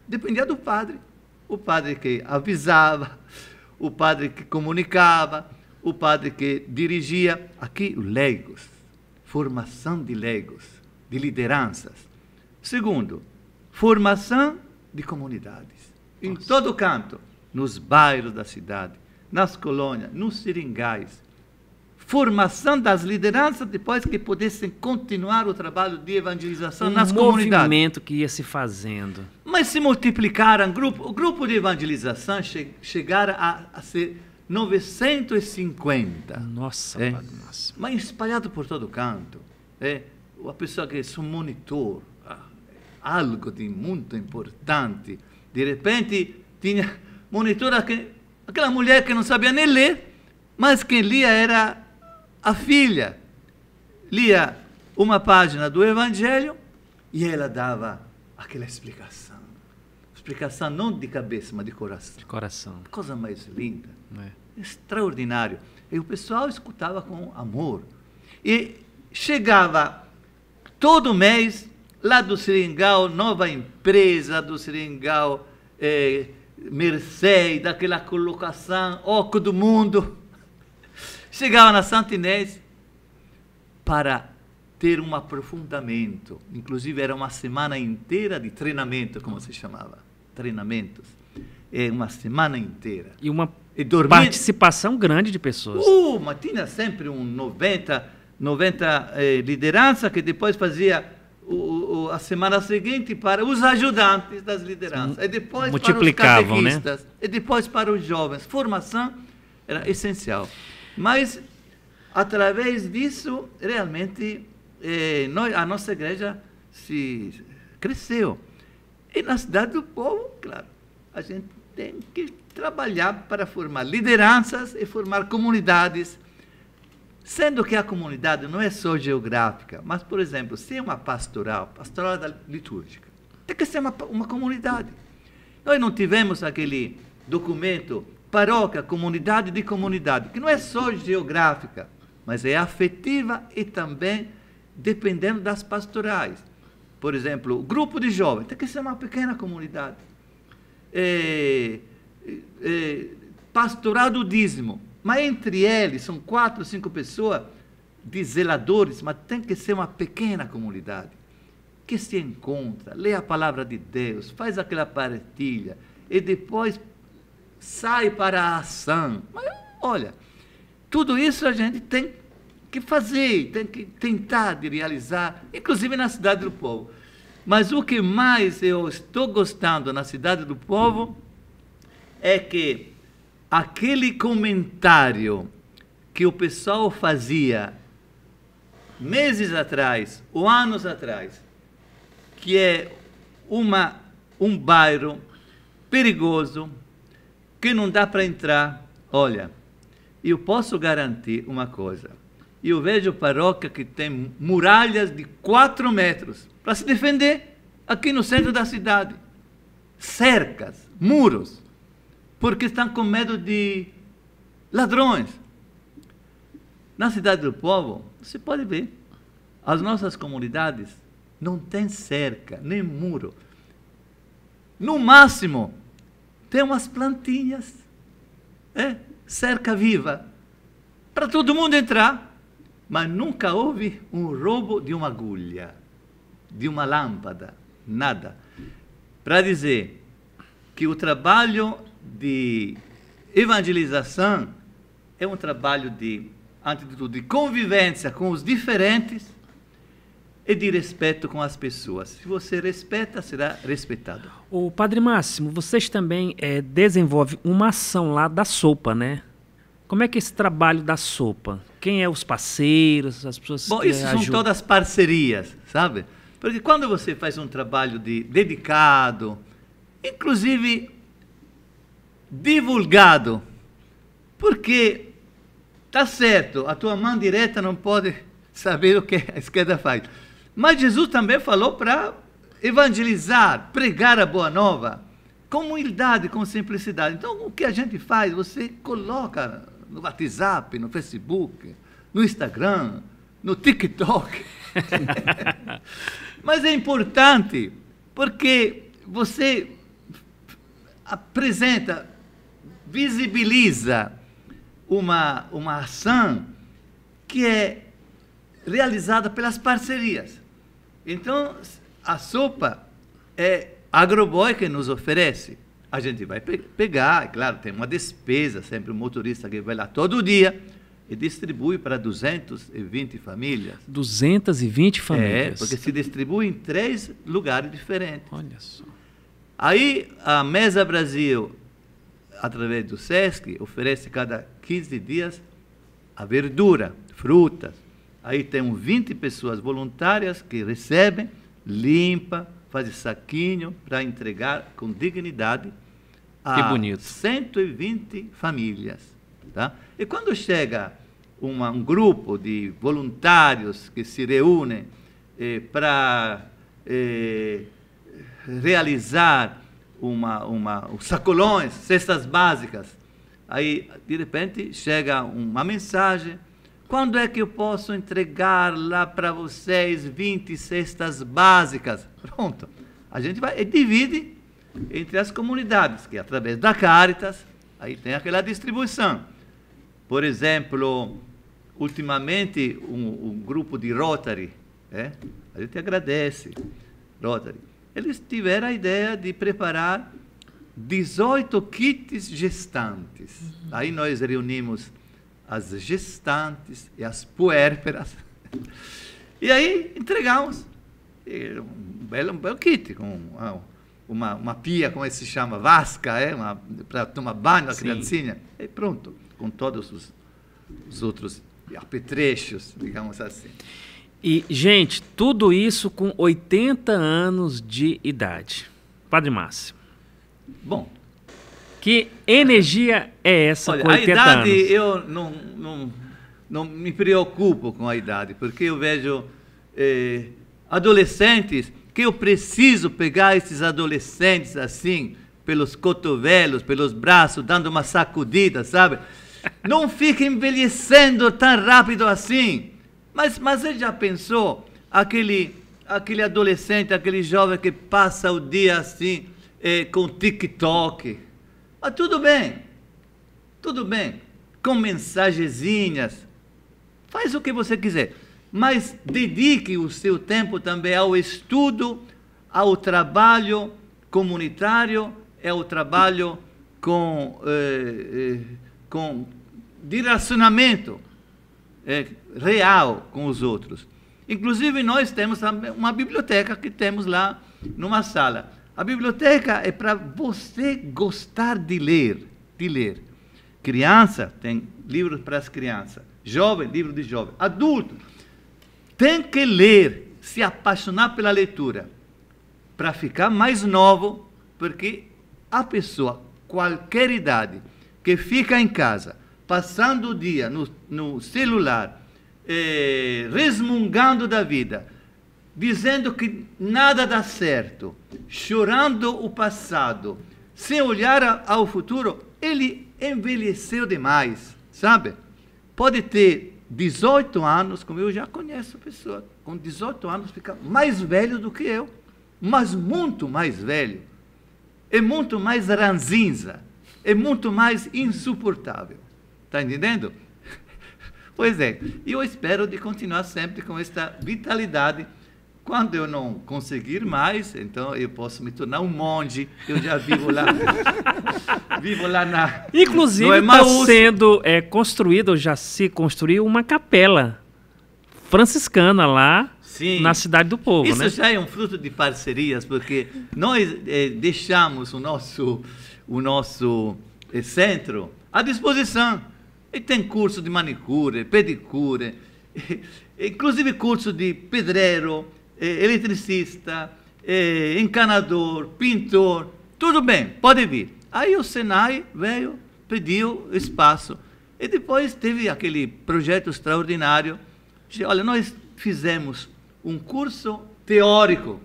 dependia do padre. O padre que avisava, o padre que comunicava, o padre que dirigia. Aqui, leigos, formação de leigos, de lideranças. Segundo, formação de comunidades. Em todo canto, nos bairros da cidade, nas colônias, nos seringais. Formação das lideranças depois que pudessem continuar o trabalho de evangelização nas comunidades. Um movimento que ia se fazendo. Mas se multiplicaram, o grupo de evangelização chegaram a ser 950. Nossa, Padre, nossa. Mas espalhado por todo canto. A pessoa que é um monitor, algo de muito importante. De repente, tinha monitora, aquela mulher que não sabia nem ler, mas quem lia era a filha. Lia uma página do Evangelho e ela dava aquela explicação. Explicação não de cabeça, mas de coração. De coração. Coisa mais linda. Extraordinário. E o pessoal escutava com amor. E chegava todo mês, lá do Seringal, nova empresa do Seringal, Mercê, daquela colocação, Oco do Mundo. Chegava na Santa Inês para ter um aprofundamento. Inclusive, era uma semana inteira de treinamento, como se chamava. Treinamentos. Uma semana inteira. E uma participação grande de pessoas. Mas tinha sempre 90 lideranças que depois fazia a semana seguinte para os ajudantes das lideranças. E depois multiplicavam, para os catequistas. Né? E depois para os jovens. Formação era essencial. Mas, através disso, realmente, a nossa igreja se cresceu. E na Cidade do Povo, claro, a gente tem que trabalhar para formar lideranças e formar comunidades, sendo que a comunidade não é só geográfica, mas, por exemplo, se é uma pastoral litúrgica, tem que ser uma comunidade. Nós não tivemos aquele documento paróquia, comunidade de comunidade, que não é só geográfica, mas é afetiva e também dependendo das pastorais. Por exemplo, o grupo de jovens tem que ser uma pequena comunidade. Pastoral do dízimo, mas entre eles são 4 ou 5 pessoas de zeladores, mas tem que ser uma pequena comunidade que se encontra, lê a palavra de Deus, faz aquela partilha e depois sai para a ação. Mas, olha, tudo isso a gente tem que fazer, tem que tentar de realizar, inclusive na Cidade do Povo. Mas o que mais eu estou gostando na Cidade do Povo é que aquele comentário que o pessoal fazia meses atrás ou anos atrás, que é um bairro perigoso, que não dá para entrar. Olha, eu posso garantir uma coisa. Eu vejo paróquia que tem muralhas de 4 metros para se defender aqui no centro da cidade. Cercas, muros, porque estão com medo de ladrões. Na Cidade do Povo, você pode ver, as nossas comunidades não têm cerca, nem muro. No máximo, tem umas plantinhas, cerca viva, para todo mundo entrar. Mas nunca houve um roubo de uma agulha, de uma lâmpada, nada. Para dizer que o trabalho de evangelização é um trabalho de, antes de tudo, de convivência com os diferentes e de respeito com as pessoas. Se você respeita, será respeitado. O Padre Máximo, vocês também desenvolvem uma ação lá da sopa, né? Como é que é esse trabalho da sopa? Quem é os parceiros, as pessoas que ajudam? Isso são todas parcerias, sabe? Porque quando você faz um trabalho dedicado, inclusive divulgado, porque tá certo, a tua mão direita não pode saber o que a esquerda faz. Mas Jesus também falou para evangelizar, pregar a boa nova, com humildade, com simplicidade. Então, o que a gente faz? Você coloca no WhatsApp, no Facebook, no Instagram, no TikTok. Mas é importante, porque você apresenta, visibiliza uma ação que é realizada pelas parcerias. Então, a sopa é Agroboy que nos oferece. A gente vai pegar, é claro, tem uma despesa, sempre o motorista que vai lá todo dia e distribui para 220 famílias. 220 famílias? Porque se distribui em 3 lugares diferentes. Olha só. Aí a Mesa Brasil, através do SESC, oferece cada 15 dias a verdura, frutas. Aí tem 20 pessoas voluntárias que recebem, limpa, faz saquinho para entregar com dignidade a 120 famílias. Tá? E quando chega um grupo de voluntários que se reúnem para realizar os sacolões, cestas básicas, aí, de repente, chega uma mensagem: quando é que eu posso entregar lá para vocês 20 cestas básicas? Pronto. A gente vai e divide entre as comunidades, que através da Caritas, aí tem aquela distribuição. Por exemplo, ultimamente, um grupo de Rotary, a gente agradece, Rotary, eles tiveram a ideia de preparar 18 kits gestantes. Aí nós reunimos as gestantes e as puérperas. E aí entregamos um belo kit, com uma pia, como se chama, vasca, para tomar banho, a criancinha. E pronto, com todos os outros apetrechos, digamos assim. E, gente, tudo isso com 80 anos de idade. Padre Márcio. Bom, Que energia é essa olha, com 80 a idade, anos? eu não me preocupo com a idade, porque eu vejo adolescentes que eu preciso pegar esses adolescentes assim, pelos cotovelos, pelos braços, dando uma sacudida, sabe? Não fica envelhecendo tão rápido assim. Mas ele já pensou, aquele adolescente, aquele jovem que passa o dia assim, com TikTok. Mas tudo bem, com mensagenzinhas, faz o que você quiser, mas dedique o seu tempo também ao estudo, ao trabalho comunitário, ao trabalho com de relacionamento real com os outros. Inclusive, nós temos uma biblioteca que temos lá numa sala. A biblioteca é para você gostar de ler, Criança, tem livros para as crianças. Jovem, livro de jovem. Adulto, tem que ler, se apaixonar pela leitura, para ficar mais novo, porque a pessoa, qualquer idade, que fica em casa, passando o dia no celular, resmungando da vida, dizendo que nada dá certo, chorando o passado, sem olhar ao futuro, ele envelheceu demais, sabe? Pode ter 18 anos, como eu já conheço pessoa, com 18 anos fica mais velho do que eu, mas muito mais velho, é muito mais ranzinza, é muito mais insuportável. Está entendendo? Pois é, e eu espero de continuar sempre com esta vitalidade. Quando eu não conseguir mais, então eu posso me tornar um monge. Eu já vivo lá na... Inclusive está sendo construída, ou já se construiu, uma capela franciscana lá. Sim. Na Cidade do Povo. Isso, né? Já é um fruto de parcerias, porque nós deixamos o nosso centro à disposição. E tem curso de manicure, pedicure, inclusive curso de pedreiro, eletricista, encanador, pintor, tudo bem, pode vir. Aí o Senai veio, pediu espaço. E depois teve aquele projeto extraordinário. Olha, nós fizemos um curso teórico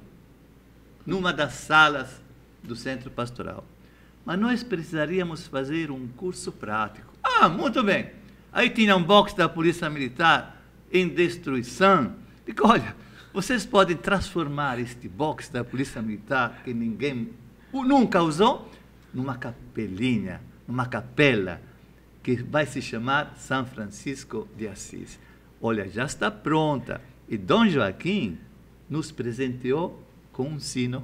numa das salas do Centro Pastoral. Mas nós precisaríamos fazer um curso prático. Ah, muito bem. Aí tinha um box da Polícia Militar em destruição. Digo, olha, vocês podem transformar este box da Polícia Militar, que ninguém nunca usou, numa capelinha, numa capela, que vai se chamar São Francisco de Assis. Olha, já está pronta. E Dom Joaquim nos presenteou com um sino.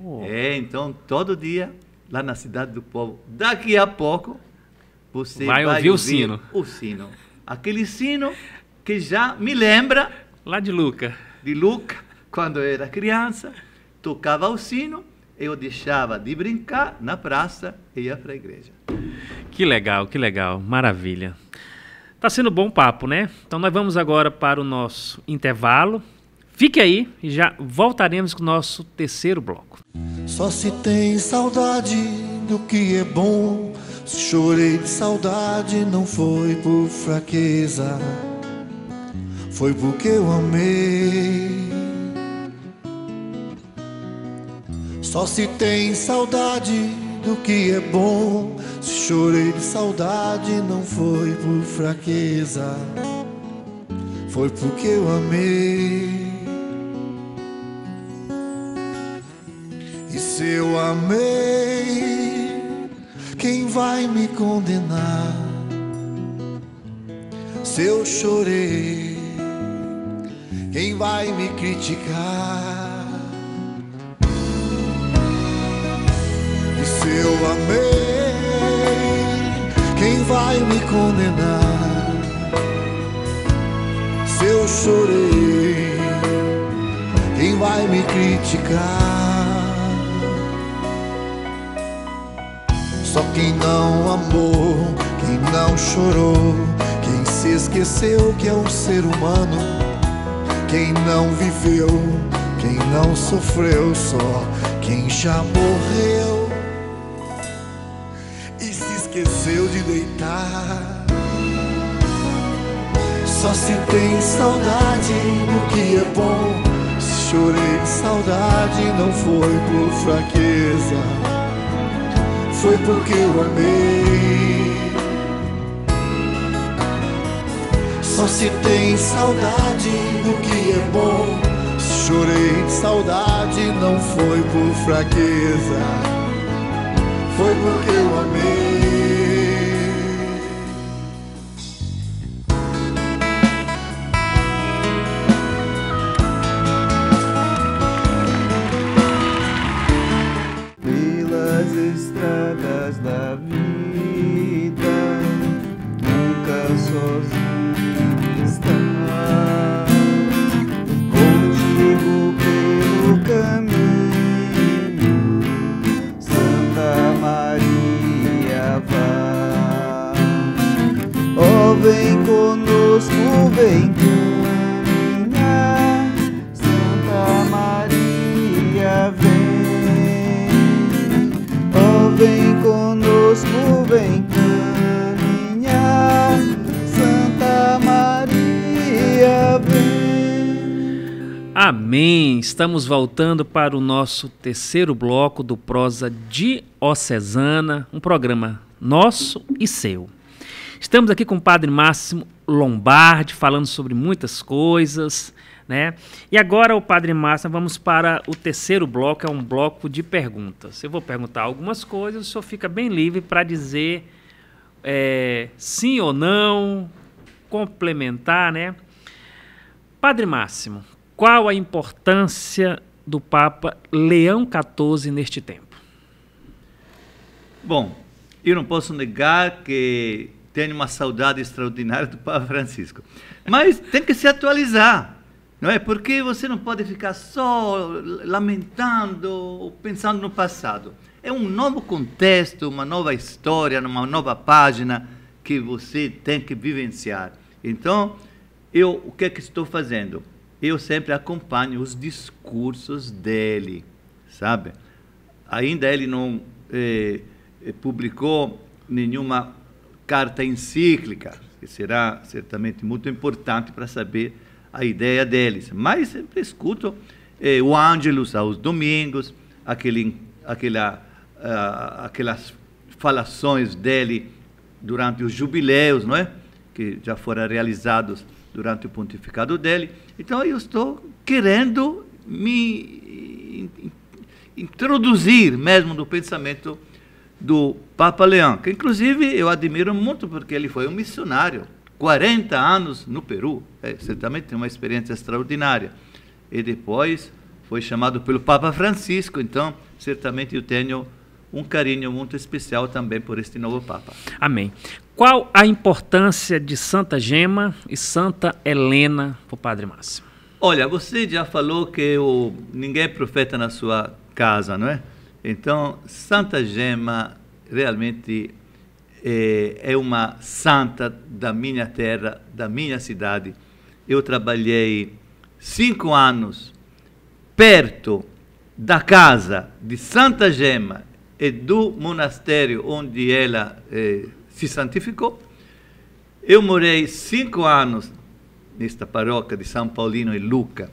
Oh. Então, todo dia, lá na Cidade do Povo, daqui a pouco, você vai ouvir o sino. O sino. Aquele sino que já me lembra... Lá de Luca. De Luca, quando eu era criança, tocava o sino, eu deixava de brincar na praça e ia para a igreja. Que legal, maravilha. Tá sendo bom papo, né? Então nós vamos agora para o nosso intervalo. Fique aí e já voltaremos com o nosso terceiro bloco. Só se tem saudade do que é bom. Se chorei de saudade não foi por fraqueza, foi porque eu amei. Só se tem saudade do que é bom. Se chorei de saudade não foi por fraqueza, foi porque eu amei. E se eu amei, quem vai me condenar? Se eu chorei, quem vai me criticar? E se eu amei, quem vai me condenar? Se eu chorei, quem vai me criticar? Só quem não amou, quem não chorou, quem se esqueceu que é um ser humano, quem não viveu, quem não sofreu, só quem já morreu e se esqueceu de deitar. Só se tem saudade do que é bom. Se chorei de saudade, não foi por fraqueza, foi porque eu amei. Só se tem saudade do que é bom. Se chorei de saudade, não foi por fraqueza, foi porque eu amei. Pelas estradas da vida, nunca sozinho está. Contigo pelo caminho, Santa Maria vá. Ó, vem conosco, vem caminhar, Santa Maria vem. Ó, vem conosco, vem caminhar, Santa Maria vem. Amém! Estamos voltando para o nosso terceiro bloco do Prosa Diocesana, um programa nosso e seu. Estamos aqui com o Padre Máximo Lombardi, falando sobre muitas coisas, né? E agora, o Padre Máximo, vamos para o terceiro bloco, é um bloco de perguntas. Eu vou perguntar algumas coisas, o senhor fica bem livre para dizer sim ou não, complementar, né? Padre Máximo, qual a importância do Papa Leão XIV neste tempo? Bom, eu não posso negar que tenho uma saudade extraordinária do Papa Francisco, mas tem que se atualizar, não é? Porque você não pode ficar só lamentando ou pensando no passado. É um novo contexto, uma nova história, uma nova página que você tem que vivenciar. Então, o que é que estou fazendo? Eu sempre acompanho os discursos dele, sabe? Ainda ele não publicou nenhuma carta encíclica, que será certamente muito importante para saber a ideia deles. Mas sempre escuto o Ângelus aos domingos, aquelas falações dele durante os jubileus, não é? Que já foram realizados durante o pontificado dele. Então eu estou querendo me introduzir mesmo no pensamento do Papa Leão, que inclusive eu admiro muito porque ele foi um missionário, 40 anos no Peru, certamente uma experiência extraordinária. E depois foi chamado pelo Papa Francisco, então certamente eu tenho um carinho muito especial também por este novo Papa. Amém. Qual a importância de Santa Gema e Santa Helena para o Padre Máximo? Olha, você já falou que ninguém é profeta na sua casa, não é? Então, Santa Gema realmente é uma santa da minha terra, da minha cidade. Eu trabalhei 5 anos perto da casa de Santa Gema e do monastério onde ela se santificou. Eu morei 5 anos nesta paróquia de São Paulino e Lucca,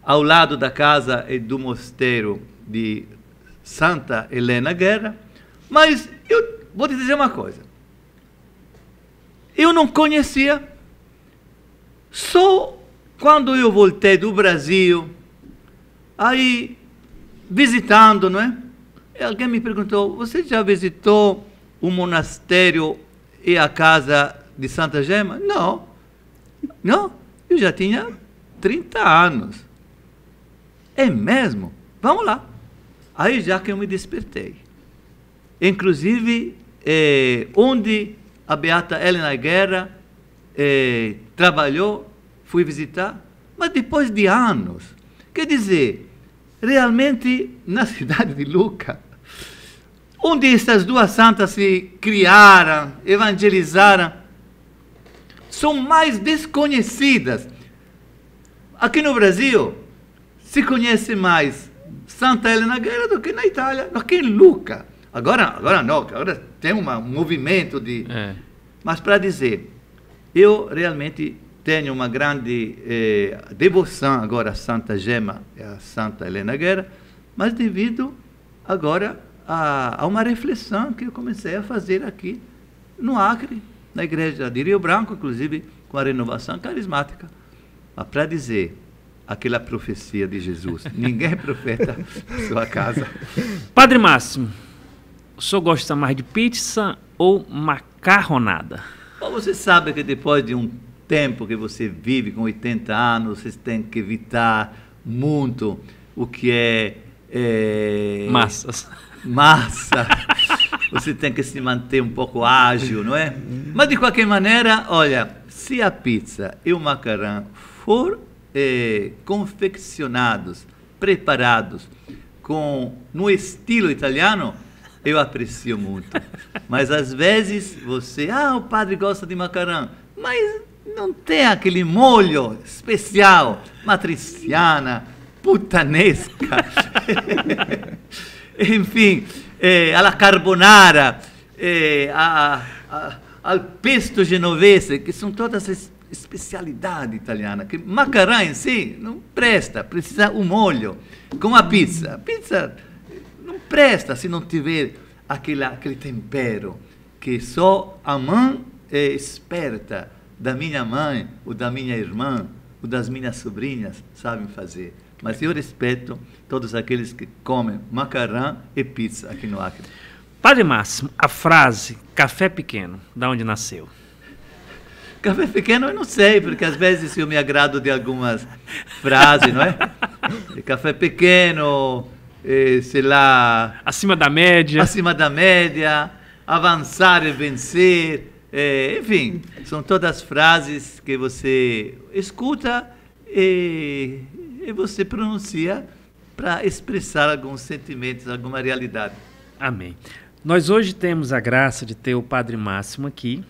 ao lado da casa e do mosteiro de Santa Helena Guerra. Mas eu vou te dizer uma coisa, eu não conhecia, só quando eu voltei do Brasil, aí visitando, não é? Alguém me perguntou, você já visitou o monastério e a casa de Santa Gema? Não, eu já tinha 30 anos. É mesmo? Vamos lá. Aí já que eu me despertei. Inclusive, onde a Beata Helena Guerra trabalhou, fui visitar, mas depois de anos. Quer dizer, realmente, na cidade de Lucca, onde essas duas santas se criaram, evangelizaram, são mais desconhecidas. Aqui no Brasil, se conhece mais Santa Helena Guerra do que na Itália, aqui em Lucca. Agora não, agora tem um movimento de... Mas para dizer, eu realmente tenho uma grande devoção agora a Santa Gema e a Santa Helena Guerra, mas devido agora a uma reflexão que eu comecei a fazer aqui no Acre, na igreja de Rio Branco, inclusive com a renovação carismática. Mas para dizer aquela profecia de Jesus, ninguém é profeta na sua casa. Padre Máximo, o senhor gosta mais de pizza ou macarronada? Bom, você sabe que depois de um tempo que você vive com 80 anos, você tem que evitar muito o que é... Massas. Massa. Você tem que se manter um pouco ágil, não é? Mas de qualquer maneira, olha, se a pizza e o macarrão for confeccionados, preparados no estilo italiano, eu aprecio muito. Mas às vezes você, o padre gosta de macarrão, mas não tem aquele molho especial, matriciana, putanesca. Enfim, alla carbonara, al pesto genovese, que são todas especialidade italiana, que macarrão em si não presta, precisa um molho. Com a pizza. A pizza não presta se não tiver aquele tempero que só a mãe esperta da minha mãe, ou da minha irmã, ou das minhas sobrinhas sabem fazer. Mas eu respeito todos aqueles que comem macarrão e pizza aqui no Acre. Padre Máximo, a frase café pequeno, da onde nasceu? Café pequeno eu não sei, porque às vezes eu me agrado de algumas frases, não é? Café pequeno, sei lá... Acima da média. Acima da média, avançar e vencer, enfim, são todas frases que você escuta e você pronuncia para expressar alguns sentimentos, alguma realidade. Amém. Nós hoje temos a graça de ter o Padre Máximo aqui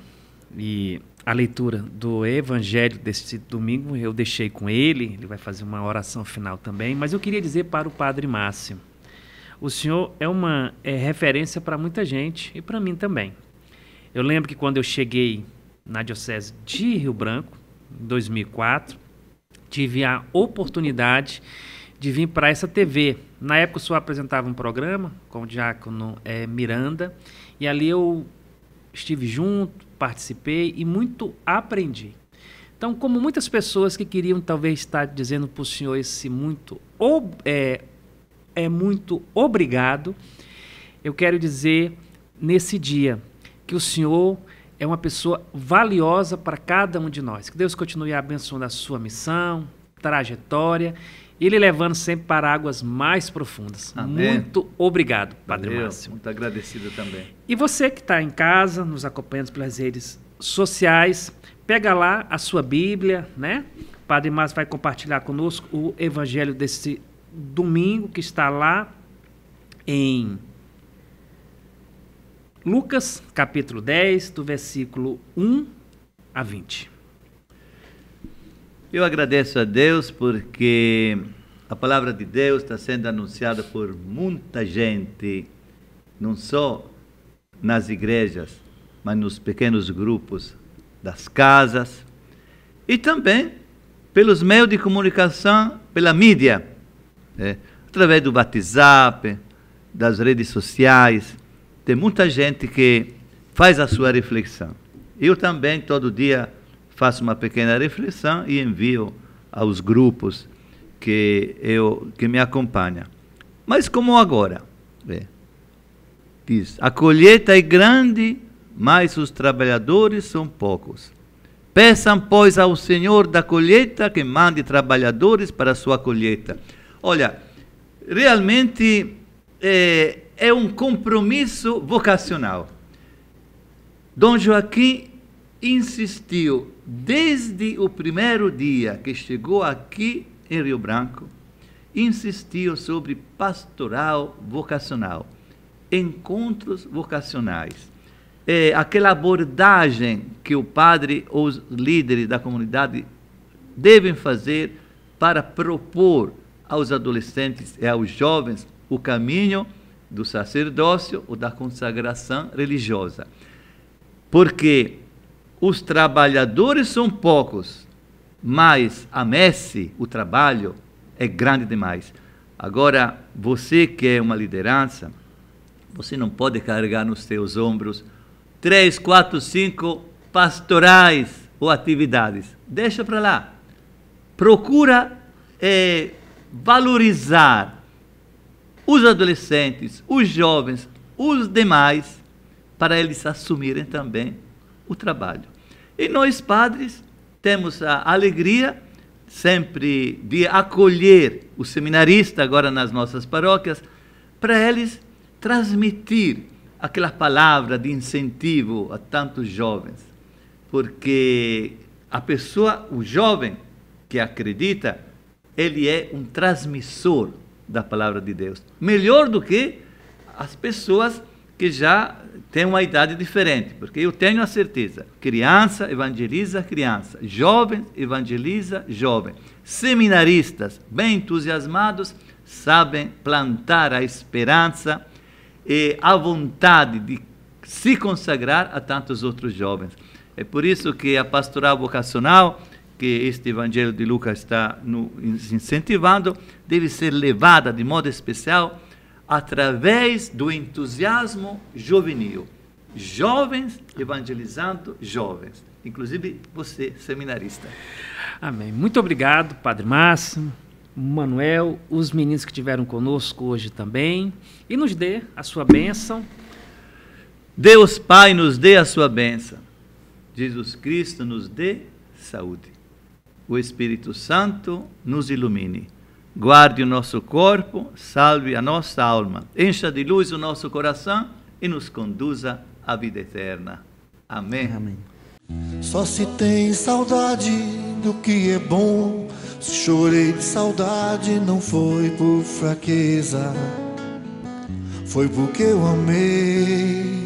e a leitura do Evangelho deste domingo eu deixei com ele vai fazer uma oração final também, mas eu queria dizer para o Padre Máximo, o senhor é uma referência para muita gente e para mim também. Eu lembro que quando eu cheguei na Diocese de Rio Branco, em 2004, tive a oportunidade de vir para essa TV. Na época o senhor apresentava um programa com o diácono Miranda, e ali eu estive junto, participei e muito aprendi. Então, como muitas pessoas que queriam talvez estar dizendo para o senhor esse muito obrigado, eu quero dizer nesse dia que o senhor é uma pessoa valiosa para cada um de nós. Que Deus continue abençoando a sua missão, trajetória, e Ele levando sempre para águas mais profundas. Amém. Muito obrigado, Padre Valeu, Máximo. muito agradecido também. E você que está em casa, nos acompanhando pelas redes sociais, pega lá a sua Bíblia, né? O Padre Máximo vai compartilhar conosco o Evangelho desse domingo, que está lá em Lucas, capítulo 10, do versículo 1 a 20. Eu agradeço a Deus porque a palavra de Deus está sendo anunciada por muita gente, não só nas igrejas, mas nos pequenos grupos das casas e também pelos meios de comunicação, pela mídia, através do WhatsApp, das redes sociais. Tem muita gente que faz a sua reflexão. Eu também, todo dia, faço uma pequena reflexão e envio aos grupos que me acompanham. Mas como agora? Diz, a colheita é grande, mas os trabalhadores são poucos. Peçam, pois, ao Senhor da colheita que mande trabalhadores para a sua colheita. Olha, realmente é um compromisso vocacional. Dom Joaquim insistiu desde o primeiro dia que chegou aqui em Rio Branco, insistiu sobre pastoral vocacional, encontros vocacionais. Aquela abordagem que o padre ou os líderes da comunidade devem fazer para propor aos adolescentes e aos jovens o caminho do sacerdócio ou da consagração religiosa. Porque os trabalhadores são poucos, mas a messe, o trabalho, é grande demais. Agora, você que é uma liderança, você não pode carregar nos seus ombros 3, 4, 5 pastorais ou atividades. Deixa para lá. Procura valorizar os adolescentes, os jovens, os demais, para eles assumirem também o trabalho. E nós, padres, temos a alegria sempre de acolher o seminarista agora nas nossas paróquias, para eles transmitir aquela palavra de incentivo a tantos jovens. Porque a pessoa, o jovem que acredita, ele é um transmissor da palavra de Deus. Melhor do que as pessoas que já têm uma idade diferente. Porque eu tenho a certeza, criança evangeliza criança, jovem evangeliza jovem. Seminaristas bem entusiasmados sabem plantar a esperança e a vontade de se consagrar a tantos outros jovens. É por isso que a pastoral vocacional, que este Evangelho de Lucas está incentivando, deve ser levada de modo especial através do entusiasmo juvenil. Jovens evangelizando jovens. Inclusive você, seminarista. Amém. Muito obrigado, Padre Márcio, Manuel, os meninos que estiveram conosco hoje também. E nos dê a sua bênção. Deus Pai nos dê a sua bênção. Jesus Cristo nos dê saúde. O Espírito Santo nos ilumine. Guarde o nosso corpo, salve a nossa alma, encha de luz o nosso coração e nos conduza à vida eterna. Amém. Amém. Só se tem saudade do que é bom. Se chorei de saudade, não foi por fraqueza, foi porque eu amei.